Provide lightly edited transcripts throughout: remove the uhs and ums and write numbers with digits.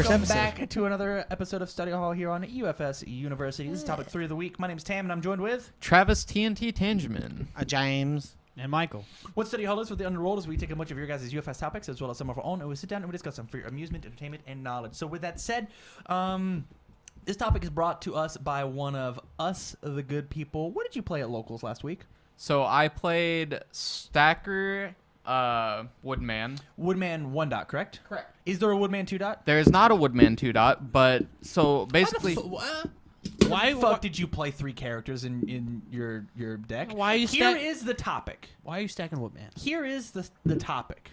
Welcome episode. back to another episode of Study Hall here on UFSU University. This is topic 3 of the week. My name is Tam, and I'm joined with Travis TNT Tangeman. James. And Michael. what Study Hall is with the Underrolled is we take a bunch of your guys' UFS topics as well as some of our own, and we sit down and we discuss them for your amusement, entertainment, and knowledge. So with that said, this topic is brought to us by one of us, the good people. What did you play at Locals last week? So I played Stacker Woodman. Woodman 1 dot, correct? Correct. Is there a Woodman 2 dot? There's not a Woodman 2 dot, but so basically... Why the fuck did you play 3 characters in your deck? Why are you Here is the topic. Why are you stacking Woodman? Here is the topic.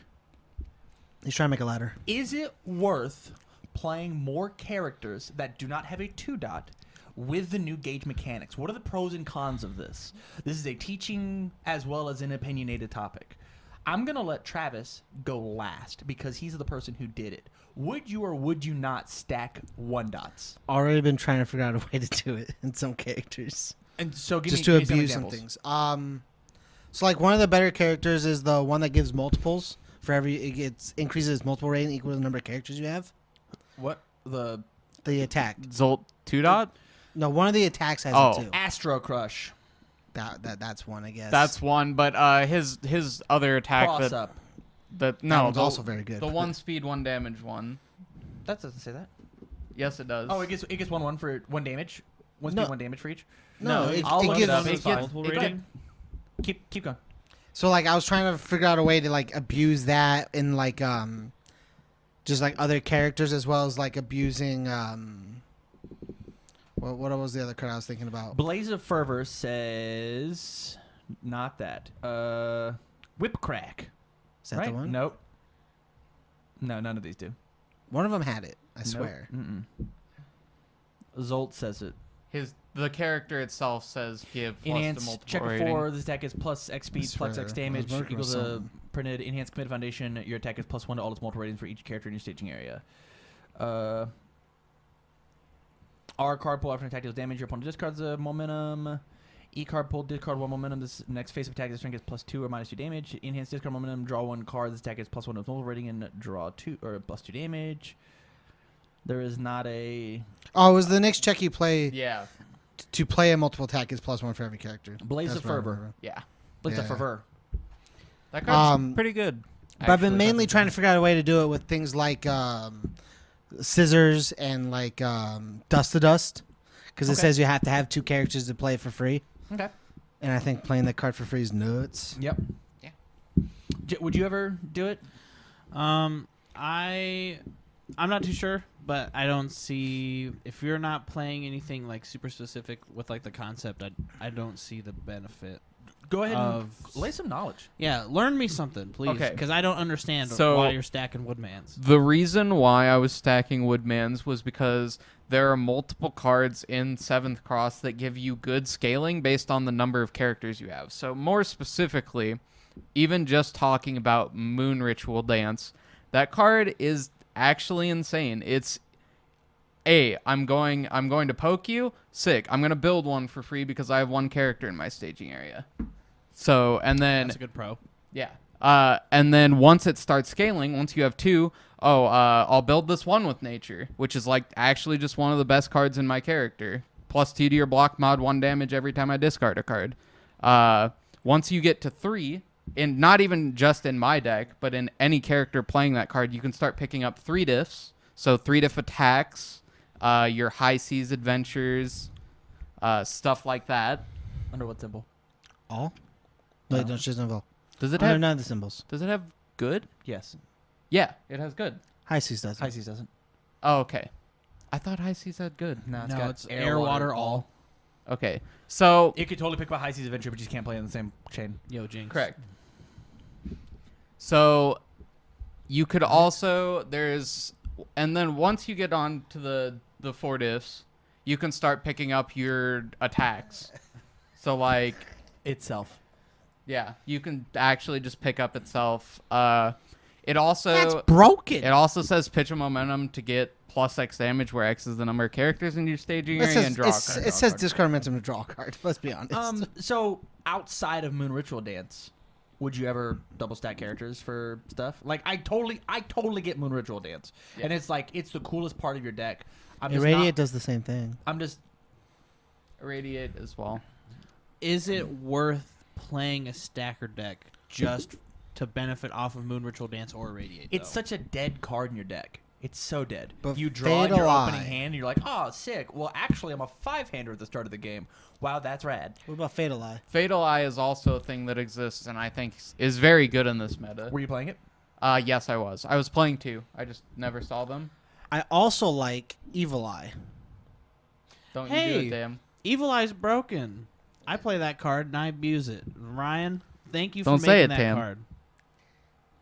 He's trying to make a ladder. Is it worth playing more characters that do not have a 2 dot with the new gauge mechanics? What are the pros and cons of this? This is a teaching as well as an opinionated topic. I'm going to let Travis go last because he's the person who did it. Would you or would you not stack 1 dots? Already been trying to figure out a way to do it in some characters. And so give Just me to some abuse some examples. things. So like one of the better characters is the one that gives multiples. For every it increases its multiple rating equal to the number of characters you have. What? The attack. Zolt 2 dot? No, one of the attacks has Oh. it too. Astro Crush. That's one, I guess. That's one, but his other attack Cross that up. that That no, one's the, also very good. the 1 speed 1 damage one. That doesn't say that. Yes, it does. Oh, it gets 1/1 for 1 damage. 1 speed, No. 1 damage for each. No, I'll it look gives it up. it It's fine. gets- Go it ahead. Keep going. So like I was trying to figure out a way to like abuse that in like just like other characters as well as like abusing what was the other card I was thinking about? Blaze of Fervor says not that. Whip Crack. Is that right? the one? Nope. No, none of these do. One of them had it, I Nope. swear. Mm-mm. Zolt says it. The character itself says give plus to Enhance, multiple check rating. 4. This attack is plus X speed, I plus swear, X I damage was working equals with a something. printed enhanced committed foundation. Your attack is +1 to all its multiple ratings for each character in your staging area. R card pull after an attack deals damage. Your opponent discards a momentum. E card pull, discard 1 momentum. This next phase of attack, this strength is +2 or -2 damage. Enhanced discard momentum, draw 1 card. This attack is +1 to its multiple rating and draw 2 or +2 damage. There is not a Oh, it was the next check you play Yeah, to play a multiple attack is +1 for every character. Blaze That's of what I Fervor. remember. yeah. Blaze of Yeah. Fervor. That card's Um, pretty good. But I've been actually. mainly trying to figure out a way to do it with things like scissors and like dust to dust, because it Okay. says you have to have 2 characters to play it for free, Okay. and I think playing that card for free is nuts. Yep. Yeah. Would you ever do it? I'm not too sure, but I don't see if you're not playing anything like super specific with like the concept. I don't see the benefit. Go ahead and Of- lay some knowledge. Yeah, learn me something, please, Okay. because I don't understand So- why you're stacking Woodmans. The reason why I was stacking Woodmans was because there are multiple cards in 7th Cross that give you good scaling based on the number of characters you have. So more specifically, even just talking about Moon Ritual Dance, that card is actually insane. It's I'm going to poke you. Sick. I'm going to build one for free because I have 1 character in my staging area. So, and then That's a good pro. yeah. And then once it starts scaling, once you have 2, I'll build this one with nature, which is like actually just one of the best cards in my character. +2 to your block mod, 1 damage every time I discard a card. Once you get to 3, and not even just in my deck, but in any character playing that card, you can start picking up 3 diffs. So 3 diff attacks, your high seas adventures, stuff like that. Under what symbol? All? Wait, No. don't choose symbol. Does it Under have none of the symbols. Does it have good? Yes. Yeah, it has good. High seas does. High Seas doesn't. Oh, okay. I thought High Seas had good. No, No, it's air, water, all. Okay, so You could totally pick up High Seas Adventure, but you just can't play on the same chain. Yo, Jinx. correct. So you could also and then once you get on to the 4 diffs, you can start picking up your attacks. So like Itself. yeah, you can actually just pick up itself. It also That's broken. It also says pitch a momentum to get +X damage, where X is the number of characters in your staging area, and draw a card. It says discard momentum to draw a card. Let's be honest. So outside of Moon Ritual Dance, would you ever double stack characters for stuff? Like I totally get Moon Ritual Dance, Yeah. and it's like it's the coolest part of your deck. Irradiate does the same thing. I'm just Irradiate as well. Is it worth playing a stacker deck just to benefit off of Moon Ritual Dance or Irradiate? it's though? such a dead card in your deck. It's so dead. But You draw in your Fatal opening Eye. hand, and you're like, oh, sick. Well, actually, I'm a 5-hander at the start of the game. Wow, that's rad. What about Fatal Eye? Fatal Eye is also a thing that exists, and I think is very good in this meta. Were you playing it? Yes, I was. I was playing 2. I just never saw them. I also like Evil Eye. Don't you do Hey. it, damn. Evil Eye's broken. I play that card and I abuse it. Ryan, thank you Don't for say making it, that Tam. card.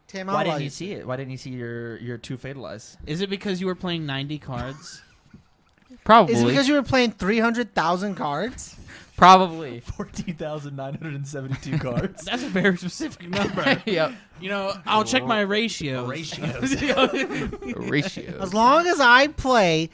Tam, Why didn't you see it? Why didn't you see your 2 Fatal Eyes? Is it because you were playing 90 cards? Probably. Is it because you were playing 300,000 cards? Probably. 14,972 cards. That's a very specific number. Yep. You know, I'll check my ratios. Ratio. As long as I play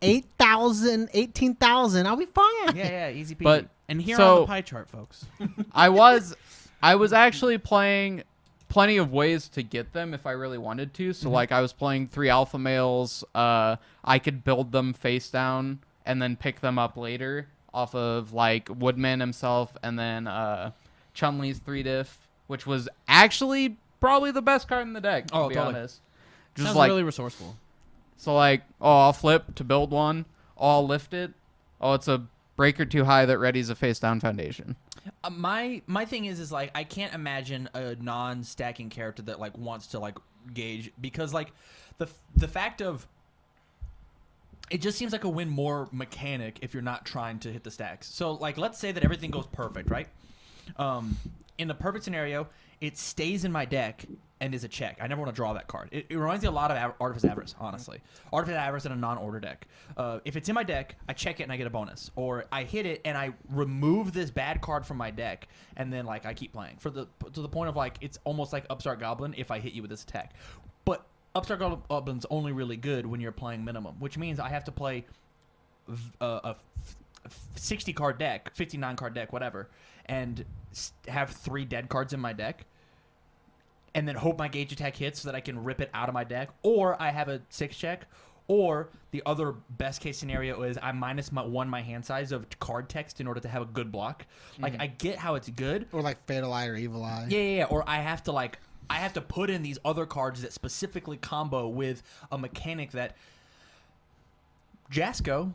8,000, 18,000, I'll be fine. Yeah, easy peasy. But And here So- on the pie chart, folks. I was actually playing plenty of ways to get them if I really wanted to. So like I was playing 3 alpha males. I could build them face down and then pick them up later off of like Woodman himself, and then Chun-Li's 3 diff, which was actually probably the best card in the deck, to Oh, be totally. honest. Just Sounds like really resourceful. so like, oh, I'll flip to build one. Oh, I'll lift it. Oh, it's a breaker too high that readies a face down foundation. My thing is like I can't imagine a non-stacking character that like wants to like gauge, because like the fact of it just seems like a win more mechanic if you're not trying to hit the stacks. So like let's say that everything goes perfect, right? In the perfect scenario, it stays in my deck and is a check. I never want to draw that card. It reminds me a lot of Artifice Avarice, honestly. Artifice Avarice in a non-order deck. If it's in my deck, I check it and I get a bonus. Or I hit it and I remove this bad card from my deck, and then like I keep playing to the point of like it's almost like Upstart Goblin if I hit you with this attack. But Upstart Goblin's only really good when you're playing minimum, which means I have to play a 60 card deck, 59 card deck, whatever, and have 3 dead cards in my deck, and then hope my gauge attack hits so that I can rip it out of my deck, or I have a 6 check, or the other best case scenario is I minus my hand size of card text in order to have a good block. Like I get how it's good. Or like Fatal Eye or Evil Eye. Yeah. Or I have to put in these other cards that specifically combo with a mechanic that Jasco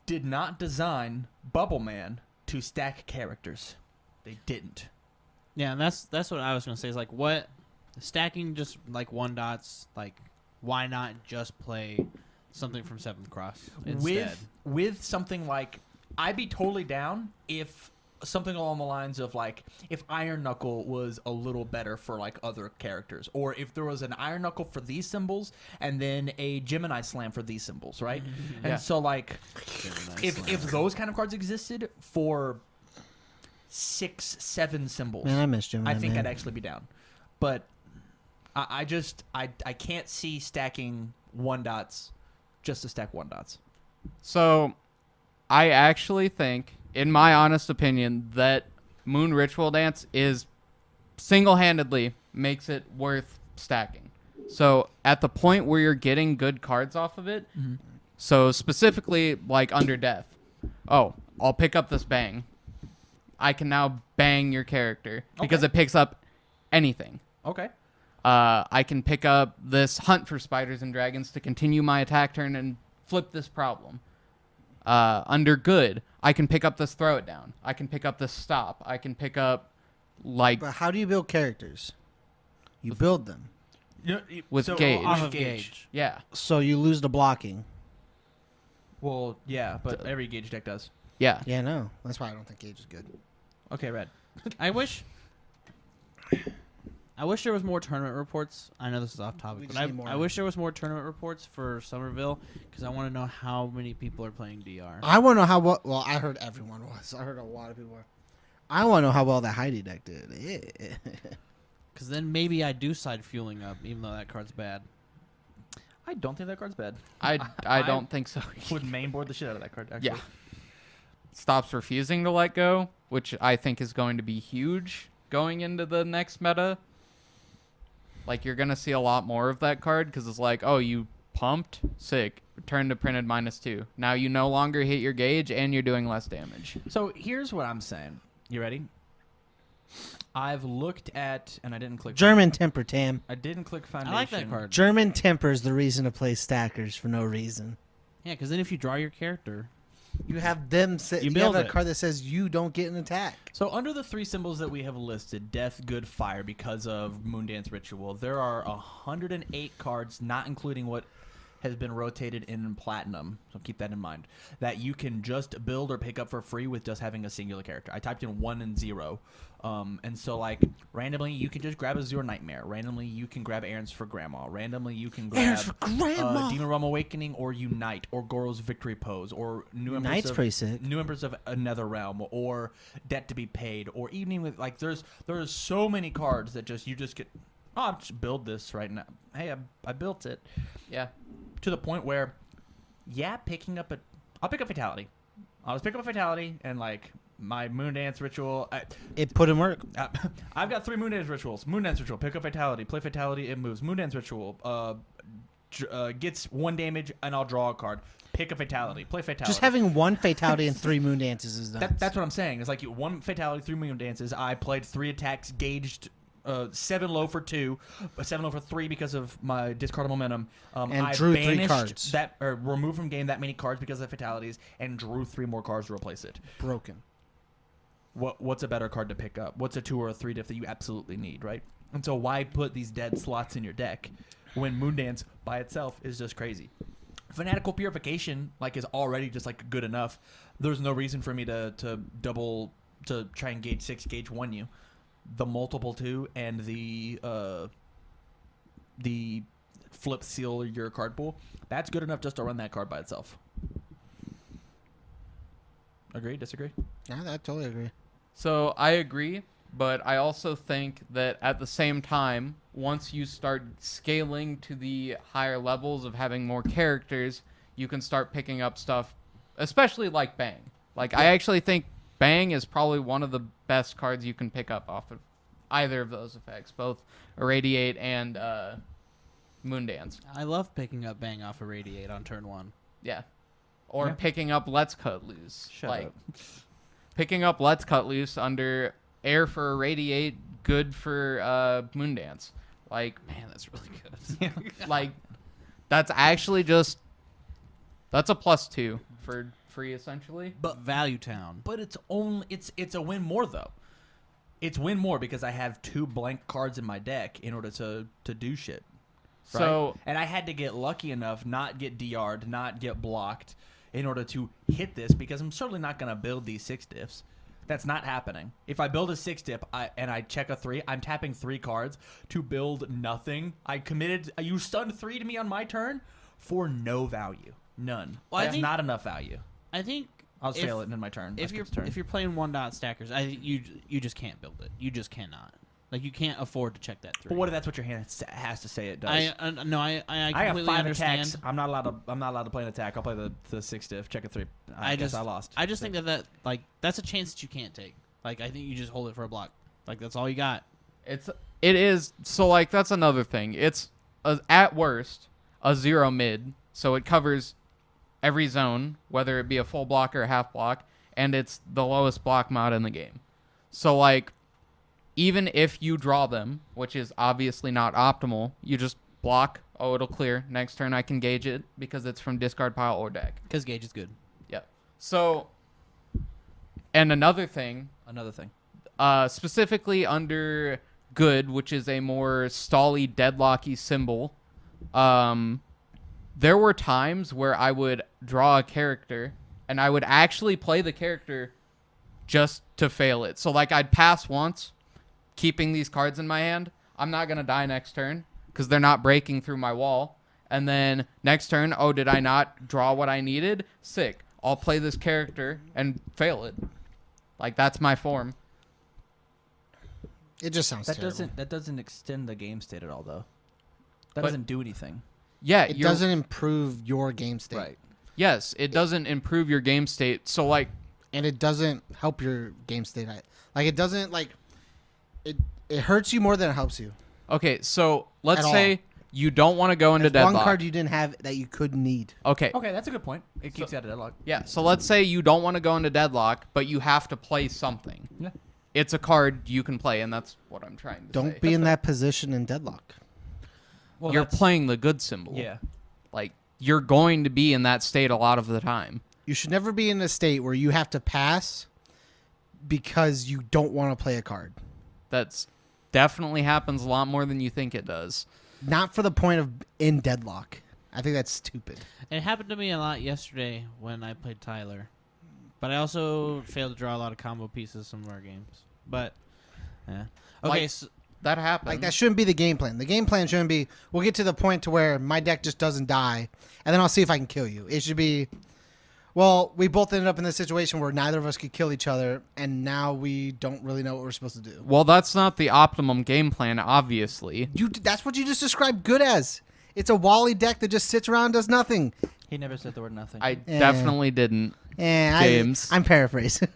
did not design Bubble Man to stack characters. They didn't. Yeah, and that's what I was gonna say. Is like what stacking just like 1-dots. Like why not just play something from 7th Cross instead? With something like I'd be totally down if something along the lines of like if Iron Knuckle was a little better for like other characters, or if there was an Iron Knuckle for these symbols and then a Gemini Slam for these symbols, right? Yeah. And so like if those kind of cards existed for 6, 7 symbols, Man, I miss Gemini. I think man. I'd actually be down. But I can't see stacking 1-dots just to stack 1-dots. So, I actually think, in my honest opinion, that Moon Ritual Dance is single-handedly makes it worth stacking. So, at the point where you're getting good cards off of it, so specifically like Under Death, oh, I'll pick up this bang. I can now bang your character because Okay. it picks up anything. Okay. I can pick up this Hunt for Spiders and Dragons to continue my attack turn and flip this problem. Under Good, I can pick up this Throw It Down. I can pick up this Stop. I can pick up, like, But how do you build characters? You build them. With Gauge. Off of Gauge. yeah. So you lose the blocking. Well, yeah, but every Gauge deck does. Yeah. Yeah, no. That's why I don't think Gauge is good. Okay, Red. I wish there was more tournament reports. I know this is off We topic, just but need more. I wish there was more tournament reports for Somerville because I want to know how many people are playing DR. I want to know how well I heard everyone was. I heard a lot of people were. I want to know how well that Heidi deck did. Yeah. Because then maybe I do side fueling up, even though that card's bad. I don't think that card's bad. I don't think so. Would mainboard the shit out of that card, actually. Yeah. Stops refusing to let go, which I think is going to be huge. going into the next meta. Like, you're going to see a lot more of that card because it's like, oh, you pumped? Sick. Return to printed -2. Now you no longer hit your gauge and you're doing less damage. So here's what I'm saying. You ready? I've looked at, and I didn't click German temper, Tam. I didn't click I Foundation. like that card. German temper is the reason to play stackers for no reason. Yeah, because then if you draw your character, You have them You you build have a it. card that says you don't get an attack. So under the 3 symbols that we have listed, Death, Good, Fire, because of Moondance Ritual, there are 108 cards, not including what has been rotated in Platinum, so keep that in mind, that you can just build or pick up for free with just having a singular character. I typed in 1 and 0. And so, like, randomly, you can just grab a Azure Nightmare. Randomly, you can grab Errands for Grandma. Randomly, you can grab Errands for Grandma! Demon Realm Awakening or Unite or Goro's Victory Pose or New Unite's pretty sick. New Empress of Another Realm or Debt to be Paid or Evening with, like, there's so many cards that you just get, oh, I'll just build this right now. Hey, I built it. Yeah. To the point where, yeah, I'll pick up Fatality. I'll just pick up a Fatality and, like, my Moondance Ritual. It put in work. I've got 3 Moondance Rituals. Moondance Ritual, pick up Fatality. Play Fatality, it moves. Moondance Ritual gets 1 damage, and I'll draw a card. Pick a Fatality. Play Fatality. Just having 1 fatality and 3 moon dances is nuts. That's what I'm saying. It's like 1 Fatality, 3 Moondances. I played 3 attacks, gauged 7 low for 2, 7 low for 3 because of my discard of momentum. And I drew 3 banished cards. that, or removed from game that many cards because of fatalities, and drew 3 more cards to replace it. broken. What's a better card to pick up? What's a 2 or a 3 diff that you absolutely need, right? And so why put these dead slots in your deck when Moondance by itself is just crazy? Fanatical Purification, like, is already just, like, good enough. There's no reason for me to try and gauge 6, gauge 1 you. The multiple 2 and the flip seal your card pool, that's good enough just to run that card by itself. Agree? Disagree? Yeah, I totally agree. So I agree, but I also think that at the same time, once you start scaling to the higher levels of having more characters, you can start picking up stuff, especially like Bang. Like, I actually think Bang is probably one of the best cards you can pick up off of either of those effects, both Irradiate and Moondance. I love picking up Bang off Irradiate on turn 1. Yeah. Or Yeah. picking up Let's Cut Loose. Shut up. Picking up Let's Cut Loose under Air for Irradiate, good for Moondance. Like, Man, that's really good. like, that's actually just, that's a +2 for free, essentially. But Value Town. But it's a win more, though. It's win more because I have 2 blank cards in my deck in order to do shit. Right? So, And I had to get lucky enough, not get DR'd, not get blocked, in order to hit this, because I'm certainly not going to build these 6 diffs. That's not happening. If I build a 6 dip and I check a 3, I'm tapping 3 cards to build nothing. You stunned 3 to me on my turn for no value. None. Well, I That's think- not enough value. I think I'll if- sail it in my turn. if you're playing 1-dot stackers, you just can't build it. You just cannot. Like, you can't afford to check that 3. But what if that's what your hand has to say it does? I I got completely 5 understand. attacks. I'm not allowed to play an attack. I'll play the 6 diff. Check a 3. I guess I lost. I just think that like that's a chance that you can't take. Like, I think you just hold it for a block. Like, that's all you got. it is, so, like, that's another thing. It's, at worst, a 0 mid, so it covers every zone, whether it be a full block or a half block, and it's the lowest block mod in the game. So, like, even if you draw them, which is obviously not optimal, you just block, oh, it'll clear. Next turn I can gauge it because it's from discard pile or deck. Because Gauge is good. Yep. So, and another thing, specifically under good, which is a more stally, deadlocky symbol, there were times where I would draw a character and I would actually play the character just to fail it. So, like, I'd pass once, keeping these cards in my hand. I'm not going to die next turn because they're not breaking through my wall. And then next turn, oh, did I not draw what I needed? Sick. I'll play this character and fail it. Like, that's my form. It just sounds terrible. That doesn't extend the game state at all, though. That But- doesn't do anything. Yeah, It doesn't improve your game state. Right. Yes, it doesn't improve your game state. So, like, And it doesn't help your game state. Like, it doesn't, like, It hurts you more than it helps you. Okay, so let's At all. say you don't want to go into There's deadlock. one card you didn't have that you could need. Okay. Okay, that's a good point. It keeps you out of deadlock. Yeah, so let's say you don't want to go into deadlock, but you have to play something. Yeah. It's a card you can play, and that's what I'm trying to say. Don't be in that position in deadlock. Well, You're that's- playing the good symbol. Yeah. Like, you're going to be in that state a lot of the time. You should never be in a state where you have to pass because you don't want to play a card. That's definitely happens a lot more than you think it does. Not for the point of in deadlock. I think that's stupid. It happened to me a lot yesterday when I played Tyler, but I also failed to draw a lot of combo pieces some of our games. But yeah, okay. Like- So, That happens. Like that shouldn't be the game plan. The game plan shouldn't be we'll get to the point to where my deck just doesn't die and then I'll see if I can kill you. It should be well, we both ended up in this situation where neither of us could kill each other and now we don't really know what we're supposed to do. Well, that's not the optimum game plan, obviously. That's what you just described good as. It's a Wally deck that just sits around and does nothing. He never said the word nothing. I definitely didn't. James. I'm paraphrasing.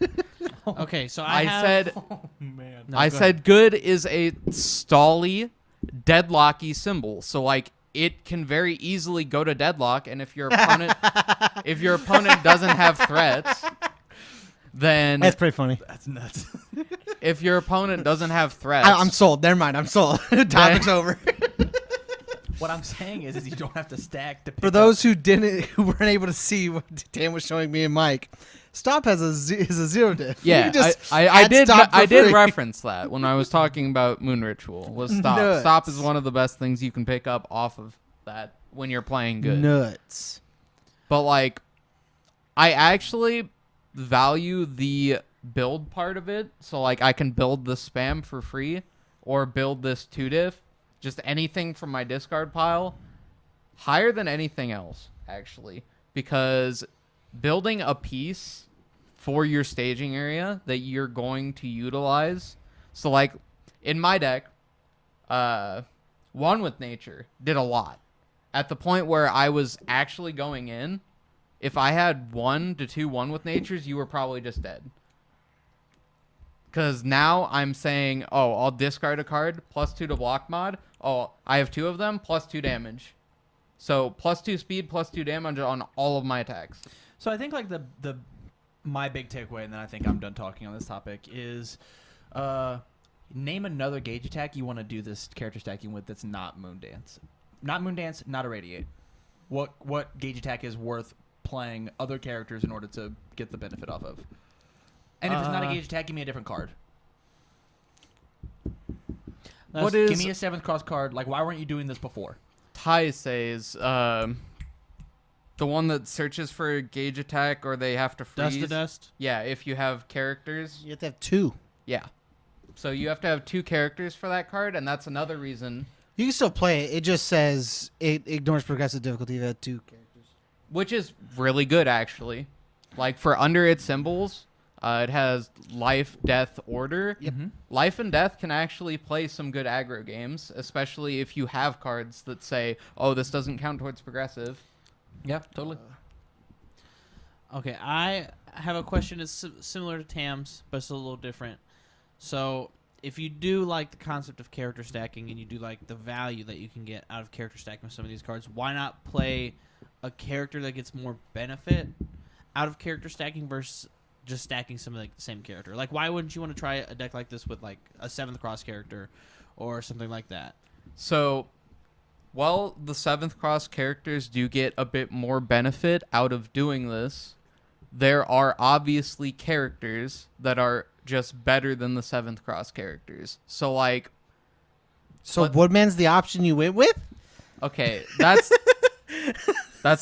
okay, so I have, said Oh man. No, I go said good is a stally, deadlocky symbol. So like it can very easily go to deadlock, and if your opponent doesn't have threats, then That's pretty funny. That's nuts. if your opponent doesn't have threats, I'm sold. Never mind. I'm sold. Topic's over. What I'm saying is you don't have to stack to pick For those who weren't able to see what Dan was showing me and Mike, Stop is a zero diff. Yeah, You just I add did. Stop for I did free. reference that when I was talking about Moon Ritual. Was stop? Nuts. Stop is one of the best things you can pick up off of that when you're playing good. Nuts. But like, I actually value the build part of it. So like, I can build the spam for free, or build this 2-diff, just anything from my discard pile, higher than anything else actually, because building a piece for your staging area that you're going to utilize. So like in my deck, One with Nature did a lot. At the point where I was actually going in, if I had 1 to 2 One with Natures, you were probably just dead. Because now I'm saying, oh, I'll discard a card, +2 to block mod. Oh, I have 2 of them, +2 damage. So +2 speed, +2 damage on all of my attacks. So I think like the my big takeaway, and then I think I'm done talking on this topic, is name another gauge attack you want to do this character stacking with that's not Moondance. Not Moondance, not Irradiate. What gauge attack is worth playing other characters in order to get the benefit off of? And if it's not a gauge attack, give me a different card. What is Give me a 7th cross card. Like, why weren't you doing this before? Tai says? The one that searches for a gauge attack, or they have to freeze. Dust to dust. Yeah, if you have characters. You have to have 2. Yeah. So you have to have 2 characters for that card, and that's another reason. You can still play it. It just says it ignores progressive difficulty if you have 2 characters. Which is really good, actually. Like, for under its symbols, it has life, death, order. Yep. Life and death can actually play some good aggro games, especially if you have cards that say, oh, this doesn't count towards progressive. Yeah, totally. Okay, I have a question that's similar to Tam's, but it's a little different. So, if you do like the concept of character stacking and you do like the value that you can get out of character stacking with some of these cards, why not play a character that gets more benefit out of character stacking versus just stacking some of the same character? Like, why wouldn't you want to try a deck like this with like a 7th cross character or something like that? So, while the 7th cross characters do get a bit more benefit out of doing this, there are obviously characters that are just better than the 7th cross characters. So, like... So What- Woodman's the option you went with? Okay, that's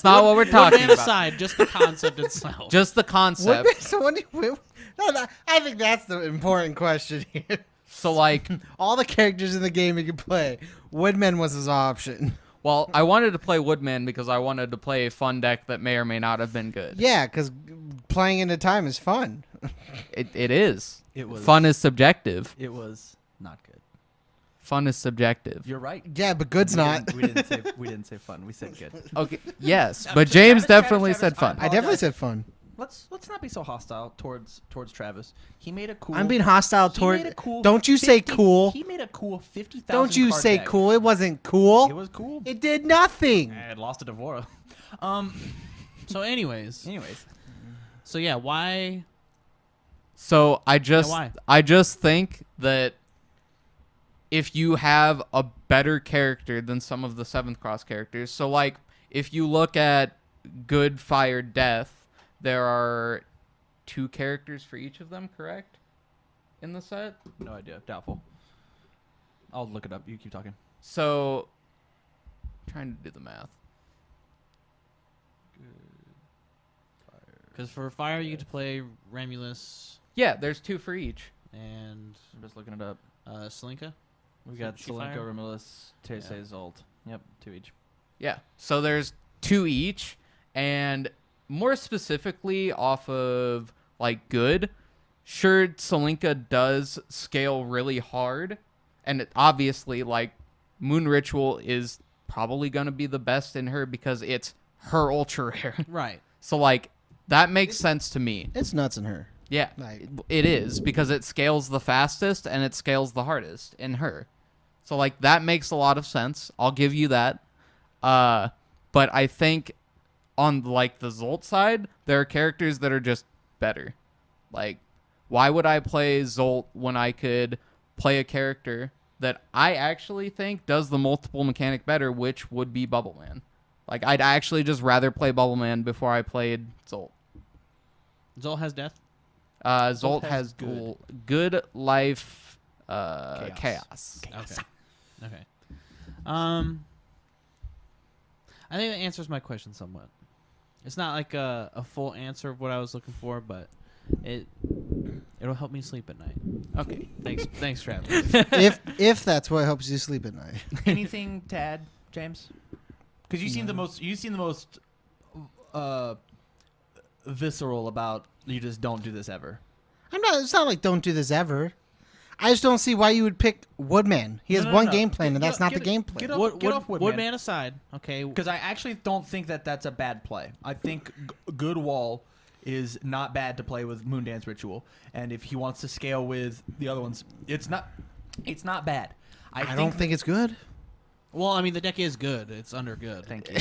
not what we're talking Woodman about. aside, just the concept itself. Just the concept. Woodman, so when you went, I think that's the important question here. So, like... All the characters in the game you could play, Woodman was his option. Well, I wanted to play Woodman because I wanted to play a fun deck that may or may not have been good. Yeah, because playing into time is fun. It is. It was Fun is subjective. It was not good. Fun is subjective. You're right. Yeah, but good's not. We didn't say fun. We said good. Okay, yes, So but James Travis, definitely Travis, said fun. I definitely said fun. let's not be so hostile towards Travis. He made a cool. I'm being hostile he toward. made a cool Don't you say cool. He made a cool 50,000. Don't you card say deck. cool. It wasn't cool. It was cool. It did nothing. I had lost to Devora. So, anyways, so yeah, why? So I why? just think that if you have a better character than some of the 7th Cross characters, so like if you look at Good, Fire, Death, there are 2 characters for each of them, correct? In the set? No idea. Doubtful. I'll look it up. You keep talking. So, trying to do the math. Because for fire, you get to play Ramulus Yeah, there's 2 for each. and I'm just looking it up. Selinka. We got She Selenko, fire? Romulus, Tese, Yeah. Zolt. Yep, 2 each. Yeah. So there's 2 each, and more specifically off of like Good, sure Selinka does scale really hard, and obviously like Moon Ritual is probably going to be the best in her because it's her ultra rare. Right. So like that makes sense to me. It's nuts in her. Yeah, Like- it is because it scales the fastest and it scales the hardest in her. So like that makes a lot of sense. I'll give you that. But I think on like the Zolt side, there are characters that are just better. Like, why would I play Zolt when I could play a character that I actually think does the multiple mechanic better, which would be Bubble Man? Like, I'd actually just rather play Bubble Man before I played Zolt. Zol has death. Zolt has has good. good life Chaos. chaos. Okay. I think that answers my question somewhat. It's not like a full answer of what I was looking for, but it'll help me sleep at night. Okay. Thanks, Travis. if that's what helps you sleep at night. Anything to add, James? Because you seem the most visceral about you just don't do this ever. It's not like don't do this ever. I just don't see why you would pick Woodman. He has one game plan, and that's not the game plan. Get off Woodman. Woodman aside, okay. Because I actually don't think that that's a bad play. I think Good Wall is not bad to play with Moondance Ritual, and if he wants to scale with the other ones, it's not bad. I don't think it's good. Well, I mean, the deck is good. It's under good. Thank you.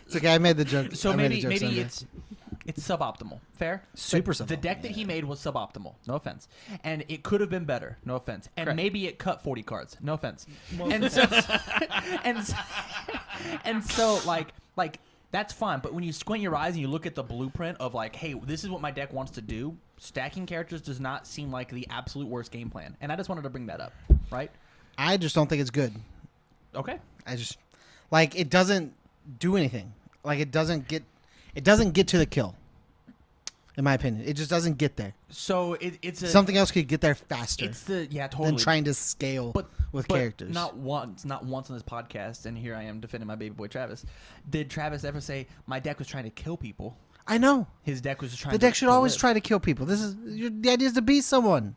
It's okay. I made the joke. So I made maybe the joke Sunday. it's suboptimal. Fair? Super The suboptimal. deck that he made was suboptimal. No offense. And it could have been better. No offense. And Correct. maybe it cut 40 cards. No offense. And so and so like that's fine, but when you squint your eyes and you look at the blueprint of like, hey, this is what my deck wants to do, stacking characters does not seem like the absolute worst game plan. And I just wanted to bring that up, right? I just don't think it's good. Okay. I just like it doesn't do anything. Like it doesn't get to the kill. In my opinion, it just doesn't get there. So it's Something else could get there faster It's totally. than trying to scale with characters. Not once on this podcast, and here I am defending my baby boy Travis. Did Travis ever say my deck was trying to kill people? I know. His deck was just trying. The deck should to always live. try to kill people. The idea is to beat someone.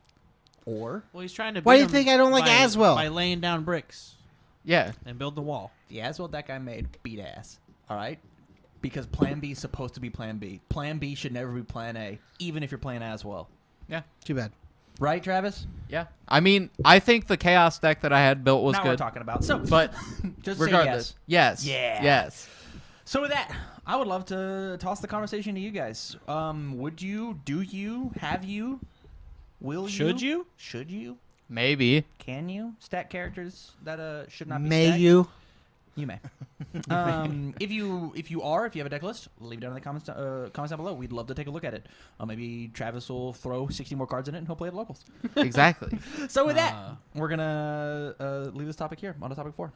Or Well, he's trying to. Why beat do you him think I don't like by- Aswell? By laying down bricks Yeah. and build the wall. the Aswell deck I made beat ass. All right, because Plan B is supposed to be Plan B. Plan B should never be Plan A, even if you're playing Aswell. Yeah. Too bad. Right, Travis? Yeah. I mean, I think the chaos deck that I had built was Now we're good. talking about. So, But just say regardless. yes. Yes. Yeah. Yes. So with that, I would love to toss the conversation to you guys. Would you? Do you? Have you? Will you? Should you? Should you? Maybe. Can you stack characters that should not be May stacked? you? You may. If you have a deck list, leave it down in the comments down below. We'd love to take a look at it. Maybe Travis will throw 60 more cards in it and he'll play at locals. Exactly. So with that, we're gonna leave this topic here on to topic 4.